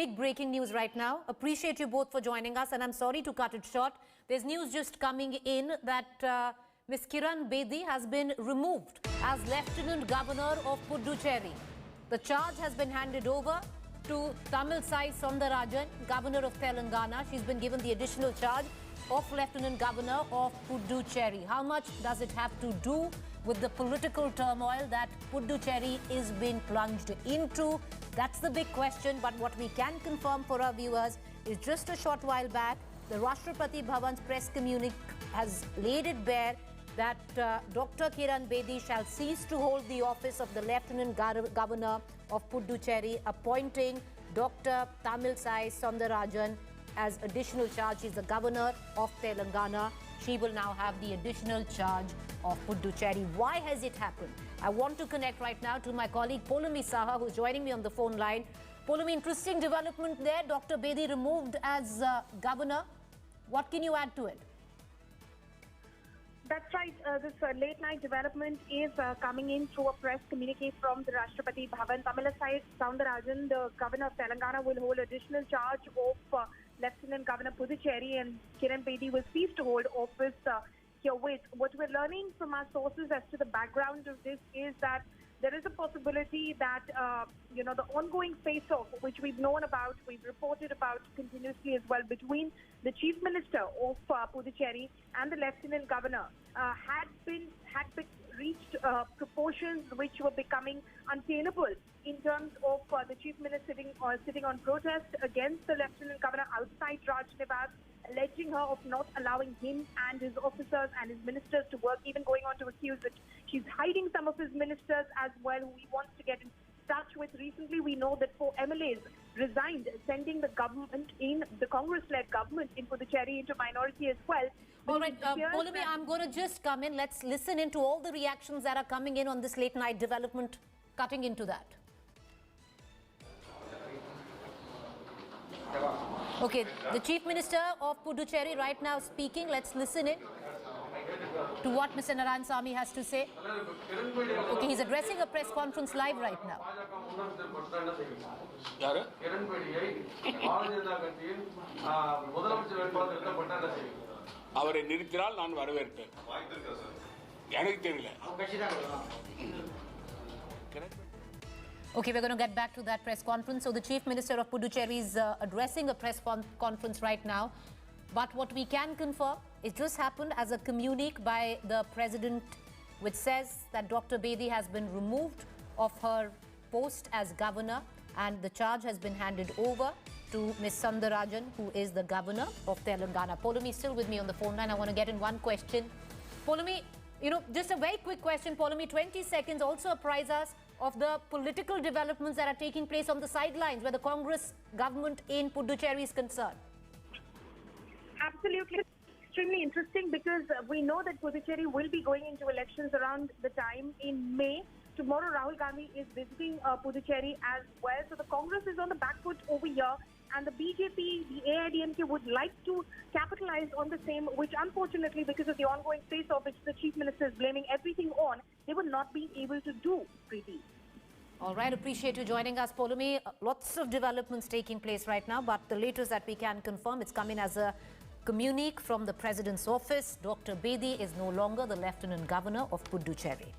big breaking news right now. Appreciate you both for joining us, and I'm sorry to cut it short. There's news just coming in that Ms. Kiran Bedi has been removed as Lieutenant Governor of Puducherry. The charge has been handed over to Tamilisai Soundararajan, Governor of Telangana. She's been given the additional charge of Lieutenant Governor of Puducherry. How much does it have to do with the political turmoil that Puducherry is being plunged into? That's the big question, but what we can confirm for our viewers is just a short while back, the Rashtrapati Bhavan's press communique has laid it bare that Dr. Kiran Bedi shall cease to hold the office of the Lieutenant Governor of Puducherry, appointing Dr. Tamilisai Soundararajan as additional charge. She's the Governor of Telangana. She will now have the additional charge of Puducherry. Why has it happened? I want to connect right now to my colleague Poulomi Saha, who's joining me on the phone line. Poulomi, interesting development there. Dr. Bedi removed as Governor. What can you add to it? That's right. This late night development is coming in through a press communique from the Rashtrapati Bhavan. Tamilisai Soundararajan, the Governor of Telangana, will hold additional charge of Lieutenant Governor Puducherry, and Kiran Bedi will cease to hold office herewith. What we're learning from our sources as to the background of this is that there is a possibility that, the ongoing face-off, which we've known about, we've reported about continuously as well, between the Chief Minister of Puducherry and the Lieutenant Governor had reached proportions which were becoming untenable in terms of the Chief Minister sitting on protest against the Lieutenant Governor outside Raj Niwas, alleging her of not allowing him and his officers and his ministers to work, even going on to accuse that she's hiding some of his ministers as well, who he wants to get in touch with. Recently, we know that 4 MLAs resigned, sending the government the Congress-led government in Puducherry into minority as well. All right, Poulomi, I'm going to just come in. Let's listen into all the reactions that are coming in on this late night development, cutting into that. Okay, the Chief Minister of Puducherry right now speaking. Let's listen in to what Mr. Narayanasamy has to say. Okay, he's addressing a press conference live right now. அவரை நிறுத்தினால் நான் வரவேற்பேன். எனக்கு தெரியல. Okay, we're going to get back to that press conference. So the Chief Minister of Puducherry is addressing a press conference right now. But what we can confirm, it just happened as a communique by the President, which says that Dr. Bedi has been removed of her post as Governor and the charge has been handed over to Ms. Soundararajan, who is the Governor of Telangana. Poulomi is still with me on the phone line. I want to get in one question. Poulomi, just a very quick question, Poulomi, 20 seconds. Also apprise us of the political developments that are taking place on the sidelines where the Congress government in Puducherry is concerned. Absolutely. Extremely interesting, because we know that Puducherry will be going into elections around the time in May. Tomorrow, Rahul Gandhi is visiting Puducherry as well. So the Congress is on the back foot over here. And the BJP, the AIDMK would like to capitalize on the same, which unfortunately, because of the ongoing face-off, which the Chief Minister is blaming everything on, they will not be able to do, Preeti. All right, appreciate you joining us, Poulomi. Lots of developments taking place right now, but the latest that we can confirm, it's coming as a communique from the President's office. Dr. Bedi is no longer the Lieutenant Governor of Puducherry.